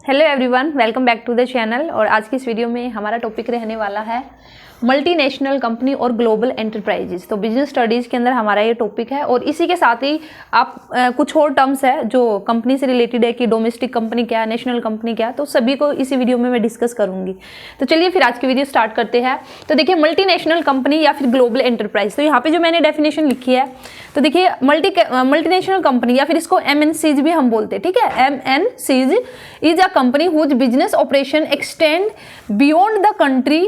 Hello everyone, welcome back to the channel. और आज की इस वीडियो में हमारा टॉपिक रहने वाला है मल्टीनेशनल कंपनी और ग्लोबल एंटरप्राइजेज। तो बिजनेस स्टडीज़ के अंदर हमारा ये टॉपिक है और इसी के साथ ही आप कुछ और टर्म्स है जो कंपनी से रिलेटेड है कि डोमेस्टिक कंपनी क्या है, नेशनल कंपनी क्या है, तो सभी को इसी वीडियो में मैं डिस्कस करूंगी। तो चलिए फिर आज की वीडियो स्टार्ट करते हैं। तो देखिए, मल्टीनेशनल कंपनी या फिर ग्लोबल एंटरप्राइज, तो यहाँ पे जो मैंने डेफिनेशन लिखी है, तो देखिए मल्टीनेशनल कंपनी या फिर इसको MNCs भी हम बोलते हैं, ठीक है। MNCs is a company whose business operation extend beyond the country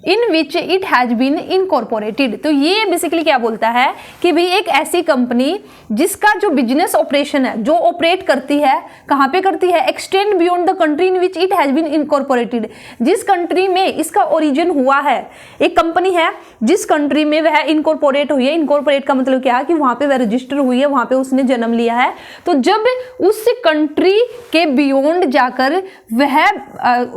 in which it has been incorporated. तो ये बेसिकली क्या बोलता है कि भाई एक ऐसी कंपनी जिसका जो बिजनेस ऑपरेशन है, जो ऑपरेट करती है, कहाँ पे करती है, extend beyond the country in which it has been incorporated. जिस कंट्री में इसका ओरिजिन हुआ है, एक कंपनी है जिस कंट्री में वह इनकॉर्पोरेट हुई है। इनकॉर्पोरेट का मतलब क्या है कि वहां पे वह रजिस्टर हुई है, वहां पे उसने जन्म लिया है। तो जब उस कंट्री के बियॉन्ड जाकर वह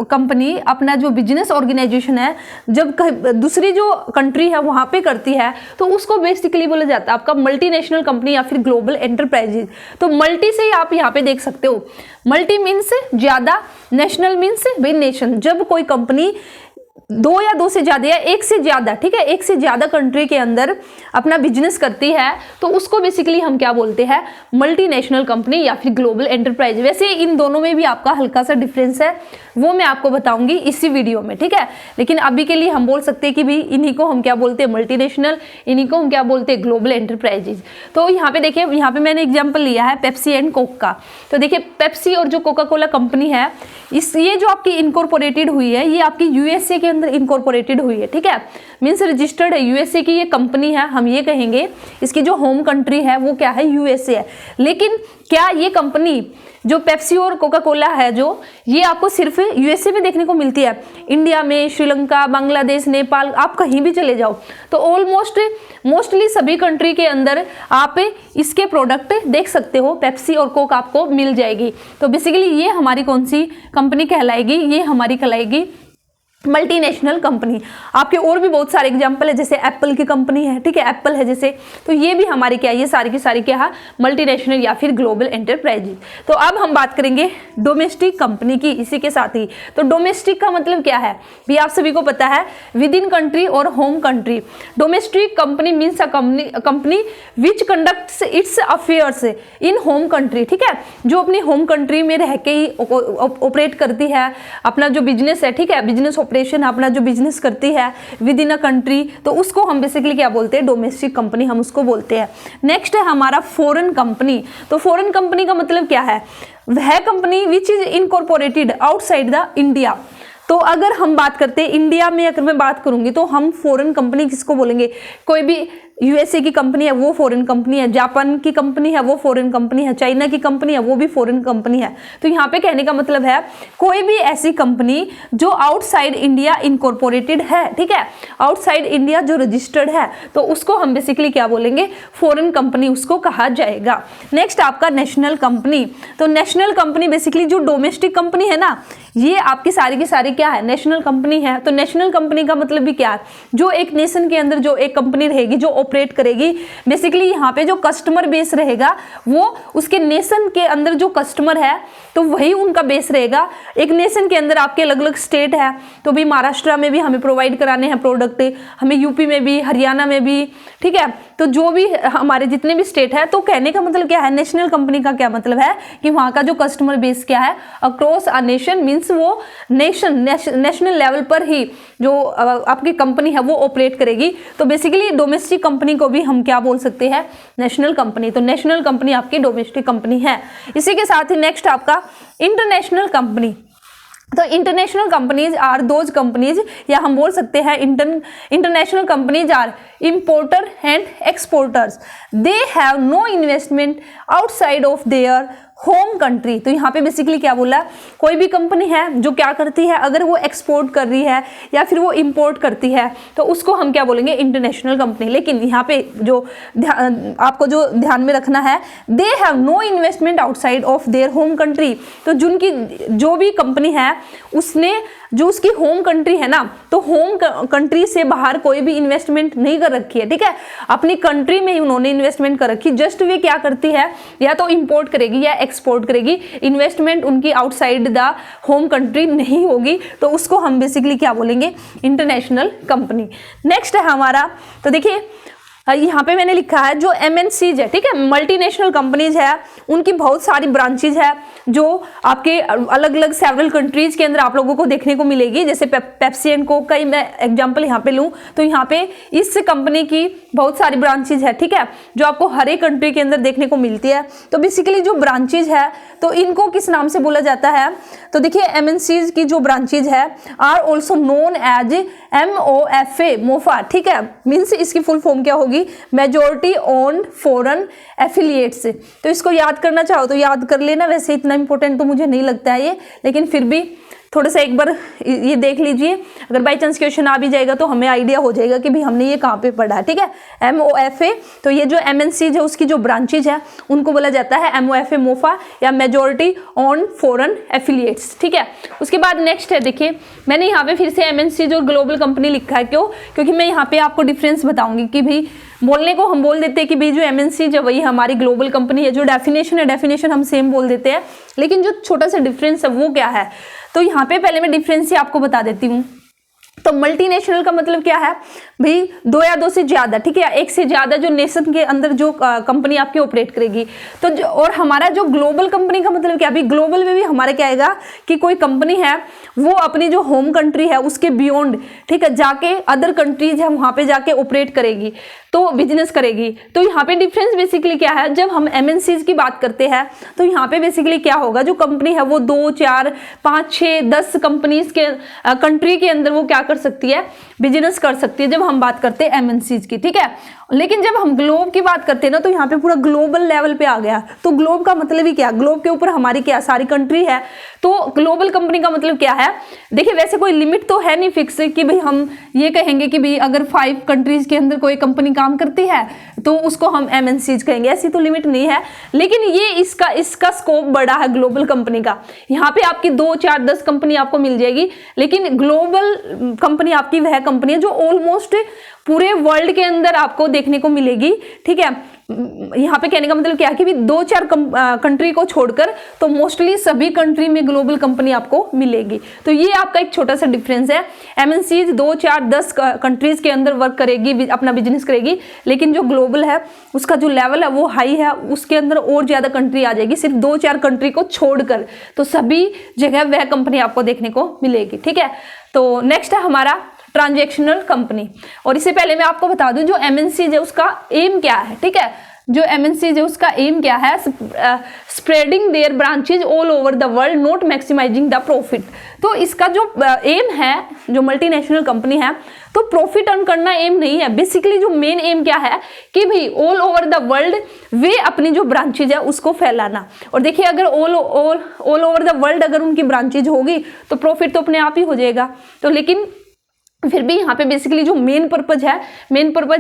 कंपनी अपना जो बिजनेस ऑर्गेनाइजेशन है, जब दूसरी जो कंट्री है वहां पे करती है, तो उसको बेसिकली बोला जाता है आपका मल्टीनेशनल कंपनी या फिर ग्लोबल एंटरप्राइजेज। तो मल्टी से आप यहाँ पे देख सकते हो, मल्टी मीन्स ज्यादा, नेशनल मीन्स भाई नेशन। जब कोई कंपनी दो या दो से ज्यादा या एक से ज्यादा, ठीक है, एक से ज्यादा कंट्री के अंदर अपना बिजनेस करती है, तो उसको बेसिकली हम क्या बोलते हैं, मल्टीनेशनल कंपनी या फिर ग्लोबल एंटरप्राइज। वैसे इन दोनों में भी आपका हल्का सा डिफरेंस है, वो मैं आपको बताऊंगी इसी वीडियो में, ठीक है। लेकिन अभी के लिए हम बोल सकते हैं कि भाई इन्हीं को हम क्या बोलते हैं, मल्टीनेशनल, इन्हीं को हम क्या बोलते हैं, ग्लोबल एंटरप्राइजेज। तो यहाँ पे देखिए, यहाँ पे मैंने एग्जाम्पल लिया है पेप्सी एंड कोक का। तो देखिए, पेप्सी और जो कोका कोला कंपनी है, ये जो आपकी इनकॉर्पोरेटेड हुई है, ये आपकी यूएसए के अंदर इनकॉर्पोरेटेड हुई है, ठीक है, मीन्स रजिस्टर्ड है, यूएसए की ये कंपनी है। हम ये कहेंगे इसकी जो होम कंट्री है वो क्या है, यूएसए है। लेकिन क्या ये कंपनी जो पेप्सी और कोका कोला है, जो ये आपको सिर्फ यूएसए में देखने को मिलती है? इंडिया में, श्रीलंका, बांग्लादेश, नेपाल, आप कहीं भी चले जाओ तो ऑलमोस्ट मोस्टली सभी कंट्री के अंदर आप इसके प्रोडक्ट देख सकते हो, पेप्सी और कोक आपको मिल जाएगी। तो बेसिकली ये हमारी कौन सी कंपनी कहलाएगी, ये हमारी कहलाएगी मल्टीनेशनल कंपनी। आपके और भी बहुत सारे एग्जांपल है, जैसे एप्पल की कंपनी है, ठीक है, एप्पल है जैसे, तो ये भी हमारी क्या है, ये सारी की सारी क्या है, मल्टीनेशनल या फिर ग्लोबल एंटरप्राइजेज। तो अब हम बात करेंगे डोमेस्टिक कंपनी की इसी के साथ ही। तो डोमेस्टिक का मतलब क्या है भी आप सभी को पता है, विद इन कंट्री और home country. Domestic company means a company which conducts it's affairs in home country, ठीक है, जो अपनी होम कंट्री में रह के ही ऑपरेट करती है अपना जो बिजनेस है, ठीक है, बिजनेस ऑपरेशन अपना जो बिजनेस करती है विद इन अ कंट्री, तो उसको हम बेसिकली क्या बोलते हैं, डोमेस्टिक कंपनी हम उसको बोलते हैं। नेक्स्ट है हमारा फॉरेन कंपनी। तो फॉरेन कंपनी का मतलब क्या है, वह company which is incorporated outside the India. तो अगर हम बात करते हैं इंडिया में, अगर मैं बात करूंगी तो हम फॉरेन कंपनी किसको बोलेंगे, कोई भी यूएसए की कंपनी है वो फॉरेन कंपनी है, जापान की कंपनी है वो फॉरेन कंपनी है, चाइना की कंपनी है वो भी फॉरेन कंपनी है। तो यहाँ पे कहने का मतलब है कोई भी ऐसी कंपनी जो आउटसाइड इंडिया इनकॉर्पोरेटेड है, ठीक है, आउटसाइड इंडिया जो रजिस्टर्ड है, तो उसको हम बेसिकली क्या बोलेंगे, फॉरेन कंपनी उसको कहा जाएगा। नेक्स्ट आपका नेशनल कंपनी। तो नेशनल कंपनी बेसिकली जो डोमेस्टिक कंपनी है ना, ये आपकी सारी की सारी क्या है, नेशनल कंपनी है। तो नेशनल कंपनी का मतलब भी क्या है, जो एक नेशन के अंदर जो एक कंपनी रहेगी जो ऑपरेट करेगी, बेसिकली यहाँ पे जो कस्टमर बेस रहेगा वो उसके नेशन के अंदर जो कस्टमर है तो वही उनका बेस रहेगा। एक नेशन के अंदर आपके अलग अलग स्टेट है, तो भी महाराष्ट्र में भी हमें प्रोवाइड कराने हैं प्रोडक्ट, हमें यूपी में भी, हरियाणा में भी, ठीक है, तो जो भी हमारे जितने भी स्टेट है, तो कहने का मतलब क्या है, नेशनल कंपनी का क्या मतलब है कि वहाँ का जो कस्टमर बेस क्या है, अक्रॉस अ नेशन, मीन्स वो नेशनल लेवल पर ही जो आपकी कंपनी है वो ऑपरेट करेगी। तो बेसिकली डोमेस्टिक कंपनी को भी हम क्या बोल सकते हैं, नेशनल कंपनी। तो नेशनल कंपनी आपकी डोमेस्टिक कंपनी है। इसी के साथ ही नेक्स्ट आपका इंटरनेशनल कंपनी। तो international companies are those companies, या हम बोल सकते हैं international companies are importer and exporters, they have no investment outside of their home country. तो यहाँ पे बेसिकली क्या बोला, कोई भी कंपनी है जो क्या करती है, अगर वो एक्सपोर्ट कर रही है या फिर वो इंपोर्ट करती है, तो उसको हम क्या बोलेंगे, इंटरनेशनल कंपनी। लेकिन यहाँ पे जो आपको जो ध्यान में रखना है, they have no investment outside of their home country. तो जिनकी जो भी कंपनी है उसने जो उसकी होम कंट्री है ना, तो होम कंट्री से बाहर कोई भी इन्वेस्टमेंट नहीं कर रखी है, ठीक है, अपनी कंट्री में ही उन्होंने इन्वेस्टमेंट कर रखी। जस्ट वे क्या करती है, या तो इंपोर्ट करेगी या एक्सपोर्ट करेगी, इन्वेस्टमेंट उनकी आउटसाइड द होम कंट्री नहीं होगी, तो उसको हम बेसिकली क्या बोलेंगे, इंटरनेशनल कंपनी। नेक्स्ट है हमारा, तो देखिए यहाँ पे मैंने लिखा है जो MNCs है, ठीक है, मल्टीनेशनल कंपनीज है, उनकी बहुत सारी ब्रांचेज है जो आपके अलग अलग सेवरल कंट्रीज के अंदर आप लोगों को देखने को मिलेगी। जैसे पेप्सी एंड कोक का ही मैं एग्जांपल यहाँ पे लूँ तो यहाँ पे इस कंपनी की बहुत सारी ब्रांचेज है, ठीक है, जो आपको हर एक कंट्री के अंदर देखने को मिलती है। तो बेसिकली जो ब्रांचेज है तो इनको किस नाम से बोला जाता है, तो देखिए MNCs की जो ब्रांचेज है are also known as MOFA, MOFA, ठीक है, मीन्स इसकी फुल फॉर्म क्या होगी, मेजॉरिटी ओन्ड फॉरेन एफिलिएट्स। तो इसको याद करना चाहो तो याद कर लेना, वैसे इतना इंपॉर्टेंट तो मुझे नहीं लगता है ये, लेकिन फिर भी थोड़ा सा एक बार ये देख लीजिए, अगर बाई चांस क्वेश्चन आ भी जाएगा तो हमें आइडिया हो जाएगा कि भी हमने ये कहाँ पे पढ़ा है, ठीक है। MOFA, तो ये जो MNCs है उसकी जो ब्रांचेज है उनको बोला जाता है MOFA, मोफा या मेजॉरिटी ऑन फॉरेन एफिलिएट्स, ठीक है। उसके बाद नेक्स्ट है, देखिए मैंने यहाँ पे फिर से MNCs और ग्लोबल कंपनी लिखा है, क्यों, क्योंकि मैं यहाँ पे आपको डिफरेंस बताऊंगी कि भाई बोलने को हम बोल देते हैं कि भाई जो MNC जो वही हमारी ग्लोबल कंपनी है, जो डेफिनेशन है डेफिनेशन हम सेम बोल देते हैं, लेकिन जो छोटा सा डिफरेंस है वो क्या है, तो यहाँ पे पहले मैं डिफरेंस ही आपको बता देती हूँ। तो मल्टीनेशनल का मतलब क्या है भाई, दो या दो से ज्यादा, ठीक है, एक से ज्यादा जो नेशन के अंदर जो कंपनी आपकी ऑपरेट करेगी। तो और हमारा जो ग्लोबल कंपनी का मतलब क्या, अभी ग्लोबल में भी हमारा क्या आएगा कि कोई कंपनी है वो अपनी जो होम कंट्री है उसके बियॉन्ड, ठीक है, जाके अदर कंट्रीज है वहां पे जाके ऑपरेट करेगी, तो बिजनेस करेगी। तो यहाँ पे डिफरेंस बेसिकली क्या है, जब हम MNCs की बात करते हैं तो यहाँ पे बेसिकली क्या होगा, जो कंपनी है वो 2, 4, 5, 6, 10 कंपनीज के कंट्री के अंदर वो क्या कर सकती है, बिजनेस कर सकती है, जब हम बात करते हैं MNCs की, ठीक है। लेकिन जब हम ग्लोब की बात करते हैं ना तो यहाँ पे पूरा ग्लोबल लेवल पे आ गया। तो ग्लोब का मतलब ही क्या, ग्लोब के ऊपर हमारी क्या सारी कंट्री है। तो ग्लोबल कंपनी का मतलब क्या है, देखिए वैसे कोई लिमिट तो है नहीं फिक्स कि भाई हम ये कहेंगे कि भाई अगर 5 कंट्रीज के अंदर कोई कंपनी काम करती है तो उसको हम MNCs कहेंगे, ऐसी तो लिमिट नहीं है। लेकिन ये इसका स्कोप बड़ा है ग्लोबल कंपनी का। यहाँ पे आपकी 2, 4, 10 कंपनी आपको मिल जाएगी, लेकिन ग्लोबल कंपनी आपकी वह कंपनी है जो ऑलमोस्ट पूरे वर्ल्ड के अंदर आपको देखने को मिलेगी, ठीक है। यहाँ पे कहने का मतलब क्या है कि भी 2, 4 कंट्री को छोड़कर तो मोस्टली सभी कंट्री में ग्लोबल कंपनी आपको मिलेगी। तो ये आपका एक छोटा सा डिफरेंस है। MNCs 2, 4, 10 कंट्रीज के अंदर वर्क करेगी, अपना बिजनेस करेगी, लेकिन जो ग्लोबल है उसका जो लेवल है वो हाई है, उसके अंदर और ज्यादा कंट्री आ जाएगी, सिर्फ 2, 4 कंट्री को छोड़कर, तो सभी जगह वह कंपनी आपको देखने को मिलेगी, ठीक है। तो नेक्स्ट है हमारा ट्रांजैक्शनल कंपनी, और इससे पहले मैं आपको बता दूं जो MNCs है उसका एम क्या है, ठीक है। जो MNCs है उसका एम क्या है, spreading their branches all over the world, not maximizing the profit. तो इसका जो एम है, जो मल्टीनेशनल कंपनी है, तो प्रॉफिट अर्न करना एम नहीं है। बेसिकली जो मेन एम क्या है कि भाई ऑल ओवर द वर्ल्ड वे अपनी जो ब्रांचेज है उसको फैलाना। और देखिए अगर ऑल ओवर द वर्ल्ड अगर उनकी ब्रांचेज होगी तो प्रॉफिट तो अपने आप ही हो जाएगा। तो लेकिन फिर भी यहाँ पे बेसिकली जो मेन पर्पज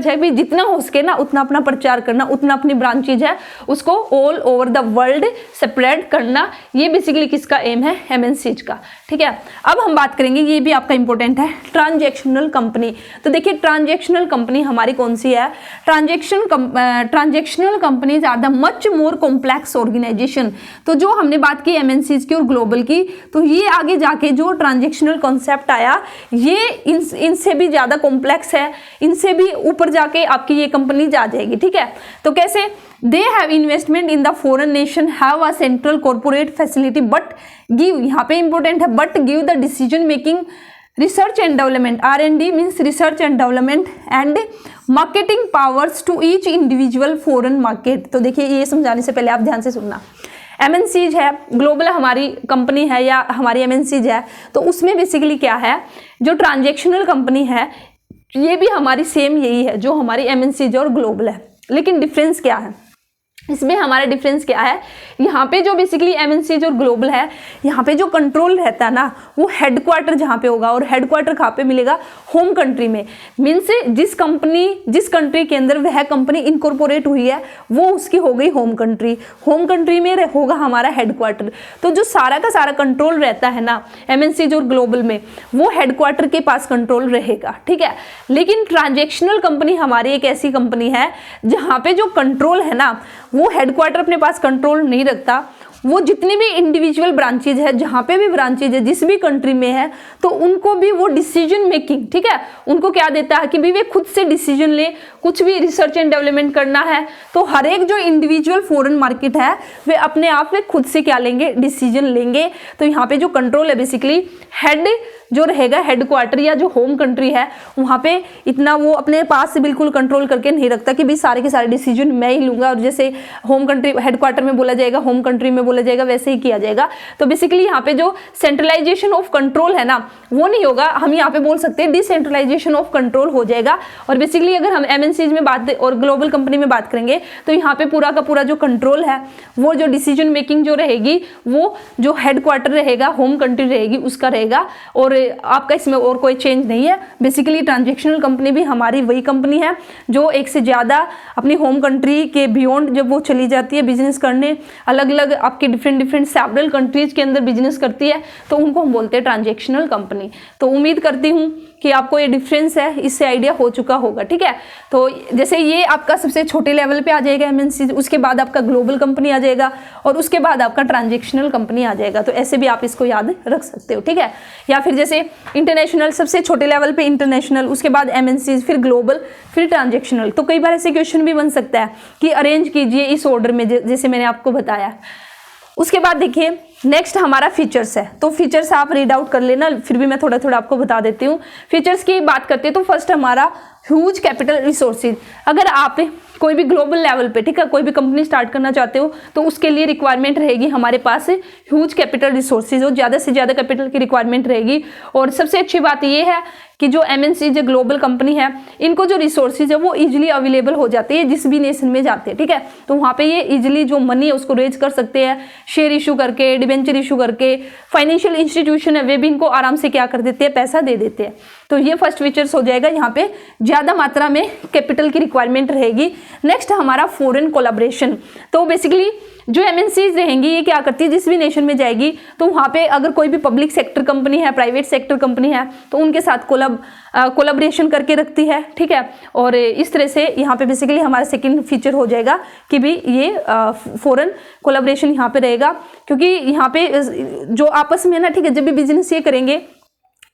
है भी जितना हो सके ना उतना अपना प्रचार करना, उतना अपनी ब्रांचेज है उसको all over the world spread करना, ये बेसिकली किसका एम है, MNCs का, ठीक है। अब हम बात करेंगे, ये भी आपका इंपॉर्टेंट है, ट्रांजैक्शनल कंपनी। तो देखिए ट्रांजैक्शनल कंपनी हमारी कौन सी है, transactional companies are the much more complex organization. तो जो हमने बात की MNCs की और ग्लोबल की, तो ये आगे जाके जो ट्रांजैक्शनल कॉन्सेप्ट आया ये इनसे भी ज्यादा कॉम्प्लेक्स है, इनसे भी ऊपर जाके आपकी ये कंपनी जा जाएगी, ठीक है। तो कैसे, they have investment in the foreign nation, have a central corporate facility, but give, यहाँ पे इंपॉर्टेंट है, but give the decision making research and development, R&D means research and development and marketing powers to each individual foreign market. तो देखिए ये समझाने से पहले आप ध्यान से सुनना, MNCs है, ग्लोबल हमारी कंपनी है या हमारी MNCs है, तो उसमें बेसिकली क्या है, जो ट्रांजैक्शनल कंपनी है ये भी हमारी सेम यही है जो हमारी MNCs और ग्लोबल है। लेकिन डिफरेंस क्या है, इसमें हमारा डिफरेंस क्या है, यहाँ पे जो बेसिकली MNCs और ग्लोबल है, यहाँ पे जो कंट्रोल रहता है ना वो हेडक्वार्टर जहाँ पे होगा, और हेडक्वार्टर कहाँ पे मिलेगा, होम कंट्री में। मीन्स जिस कंट्री के अंदर वह कंपनी इनकॉर्पोरेट हुई है वो उसकी हो गई होम कंट्री में होगा हमारा हेडक्वार्टर। तो जो सारा का सारा कंट्रोल रहता है ना MNCs और ग्लोबल में, वो हेडक्वार्टर के पास कंट्रोल रहेगा, ठीक है। लेकिन ट्रांजैक्शनल कंपनी हमारी एक ऐसी कंपनी है जहाँ पे जो कंट्रोल है ना वो हेडक्वार्टर अपने पास कंट्रोल नहीं रखता, वो जितनी भी इंडिविजुअल ब्रांचेज है, जहाँ पे भी ब्रांचेज है जिस भी कंट्री में है, तो उनको भी वो डिसीजन मेकिंग, ठीक है, उनको क्या देता है कि भी वे खुद से डिसीजन ले, कुछ भी रिसर्च एंड डेवलपमेंट करना है तो हर एक जो इंडिविजुअल फॉरेन मार्केट है वे अपने आप में खुद से क्या लेंगे, डिसीजन लेंगे। तो यहाँ पे जो कंट्रोल है बेसिकली हेड जो रहेगा, हेड क्वार्टर या जो होम कंट्री है वहाँ पे इतना वो अपने पास से बिल्कुल कंट्रोल करके नहीं रखता कि भी सारे के सारे डिसीजन मैं ही लूंगा, और जैसे होम कंट्री हेड क्वार्टर में बोला जाएगा, होम कंट्री में बोला जाएगा, वैसे ही किया जाएगा। तो बेसिकली यहाँ पे जो सेंट्रलाइजेशन ऑफ कंट्रोल है ना वो नहीं होगा, हम यहाँ पे बोल सकते हैं डिसेंट्रलाइजेशन ऑफ कंट्रोल हो जाएगा। और बेसिकली अगर हम एमएनसीज में बात और ग्लोबल कंपनी में बात करेंगे तो यहाँ पे पूरा का पूरा जो कंट्रोल है, वो जो डिसीजन मेकिंग जो रहेगी वो जो हेड क्वार्टर रहेगा, होम कंट्री रहेगी उसका रहेगा, और आपका इसमें और कोई चेंज नहीं है। बेसिकली ट्रांजैक्शनल कंपनी भी हमारी वही कंपनी है जो एक से ज़्यादा अपनी होम कंट्री के बियॉन्ड जब वो चली जाती है बिजनेस करने, अलग अलग आपके डिफरेंट सेवरल कंट्रीज के अंदर बिजनेस करती है, तो उनको हम बोलते हैं ट्रांजैक्शनल कंपनी। तो उम्मीद करती हूँ कि आपको ये डिफरेंस है इससे आइडिया हो चुका होगा, ठीक है। तो जैसे ये आपका सबसे छोटे लेवल पे आ जाएगा एमएनसी, उसके बाद आपका ग्लोबल कंपनी आ जाएगा, और उसके बाद आपका ट्रांजैक्शनल कंपनी आ जाएगा। तो ऐसे भी आप इसको याद रख सकते हो, ठीक है। या फिर जैसे इंटरनेशनल, सबसे छोटे लेवल पे इंटरनेशनल, उसके बाद एमएनसी, फिर ग्लोबल, फिर ट्रांजैक्शनल। तो कई बार ऐसे क्वेश्चन भी बन सकता है कि अरेंज कीजिए इस ऑर्डर में जैसे मैंने आपको बताया। उसके बाद देखिए नेक्स्ट हमारा फीचर्स है, तो फीचर्स आप रीड आउट कर लेना, फिर भी मैं थोड़ा थोड़ा आपको बता देती हूँ। फीचर्स की बात करते हैं तो फर्स्ट हमारा ह्यूज कैपिटल रिसोर्सेज। अगर आप कोई भी ग्लोबल लेवल पे, ठीक है, कोई भी कंपनी स्टार्ट करना चाहते हो तो उसके लिए रिक्वायरमेंट रहेगी हमारे पास ह्यूज कैपिटल रिसोर्सेज, और ज़्यादा से ज़्यादा कैपिटल की रिक्वायरमेंट रहेगी। और सबसे अच्छी बात ये है कि जो एमएनसी जो ग्लोबल कंपनी है इनको जो रिसोर्सेज है वो इजीली अवेलेबल हो जाती है जिस भी नेशन में जाते हैं, ठीक है। तो वहाँ पे ये इजीली जो मनी है उसको रेज कर सकते हैं, शेयर इशू करके, डिबेंचर इशू करके, फाइनेंशियल इंस्टीट्यूशन है वे भी इनको आराम से क्या कर देते हैं, पैसा दे देते हैं। तो ये फर्स्ट फीचर्स हो जाएगा, यहाँ पे ज़्यादा मात्रा में कैपिटल की रिक्वायरमेंट रहेगी। नेक्स्ट हमारा फॉरेन कोलैबोरेशन। तो बेसिकली जो एमएनसीज रहेंगी ये क्या करती है, जिस भी नेशन में जाएगी तो वहाँ पे अगर कोई भी पब्लिक सेक्टर कंपनी है, प्राइवेट सेक्टर कंपनी है, तो उनके साथ कोलैबोरेशन करके रखती है, ठीक है। और इस तरह से यहाँ पे बेसिकली हमारा सेकंड फीचर हो जाएगा कि भी ये फॉरेन कोलैबोरेशन यहाँ पे रहेगा, क्योंकि यहाँ पे जो आपस में ना, ठीक है, जब भी बिजनेस ये करेंगे,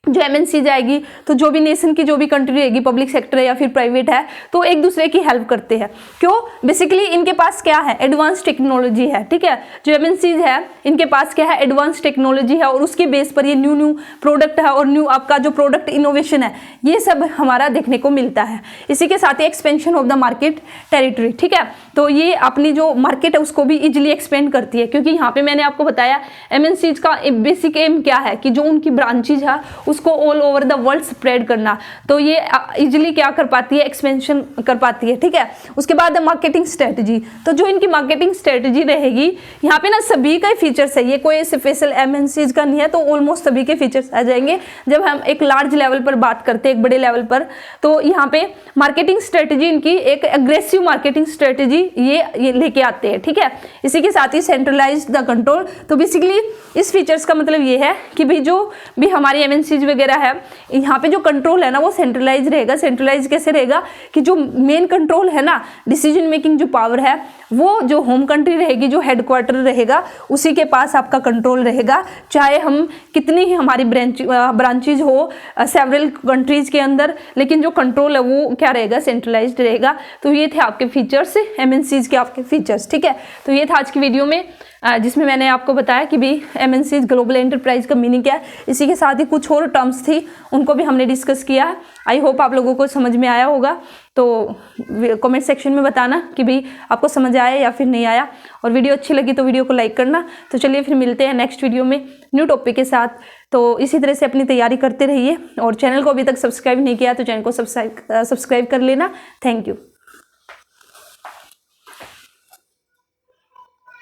जो एमएनसी जाएगी तो जो भी नेशन की जो भी कंट्री रहेगी, पब्लिक सेक्टर है या फिर प्राइवेट है, तो एक दूसरे की हेल्प करते हैं। क्यों? बेसिकली इनके पास क्या है, एडवांस टेक्नोलॉजी है, ठीक है। जो एमएनसीज है इनके पास क्या है, एडवांस टेक्नोलॉजी है, और उसके बेस पर ये न्यू प्रोडक्ट है और न्यू आपका जो प्रोडक्ट इनोवेशन है ये सब हमारा देखने को मिलता है। इसी के साथ ही expansion of the market territory, ठीक है। तो ये अपनी जो मार्केट है उसको भी इजिली एक्सपेंड करती है, क्योंकि यहाँ पे मैंने आपको बताया एमएनसीज का बेसिक एम क्या है कि जो उनकी ब्रांचेज है उसको all over the world spread करना। तो ये इजीली क्या कर पाती है, एक्सपेंशन कर पाती है, ठीक है। उसके बाद मार्केटिंग स्ट्रेटजी, तो जो इनकी मार्केटिंग स्ट्रेटजी रहेगी यहाँ पे ना सभी का फीचर्स है, ये कोई स्पेशल एमएनसीज का नहीं है, तो ऑलमोस्ट सभी के फीचर्स आ जाएंगे जब हम एक लार्ज लेवल पर बात करते हैं, एक बड़े लेवल पर। तो यहाँ पे मार्केटिंग स्ट्रेटजी इनकी एक एग्रेसिव मार्केटिंग स्ट्रेटजी ये लेके आते हैं, ठीक है। इसी के साथ ही सेंट्रलाइज द कंट्रोल। तो बेसिकली इस फीचर्स का मतलब ये है कि भाई जो भी हमारी एमएनसीज वगैरह है यहाँ पे जो कंट्रोल है ना वो सेंट्रलाइज रहेगा। सेंट्रलाइज कैसे रहेगा कि जो मेन कंट्रोल है ना, डिसीजन मेकिंग जो पावर है वो जो होम कंट्री रहेगी, जो हेडक्वार्टर रहेगा उसी के पास आपका कंट्रोल रहेगा, चाहे हम कितनी ही हमारी ब्रांचेज हो सेवरल कंट्रीज के अंदर, लेकिन जो कंट्रोल है वो क्या रहेगा, सेंट्रलाइज्ड रहेगा। तो ये थे आपके फीचर्स, एमएनसीज के आपके फीचर्स, ठीक है। तो ये था आज की वीडियो में जिसमें मैंने आपको बताया कि भी एमएनसीज ग्लोबल एंटरप्राइज का मीनिंग क्या है। इसी के साथ ही कुछ और टर्म्स थी उनको भी हमने डिस्कस किया है। आई होप आप लोगों को समझ में आया होगा। तो कमेंट सेक्शन में बताना कि भाई आपको समझ आया या फिर नहीं आया, और वीडियो अच्छी लगी तो वीडियो को लाइक करना। तो चलिए फिर मिलते हैं नेक्स्ट वीडियो में न्यू टॉपिक के साथ। तो इसी तरह से अपनी तैयारी करते रहिए, और चैनल को अभी तक सब्सक्राइब नहीं किया तो चैनल को सब्सक्राइब कर लेना। Thank you.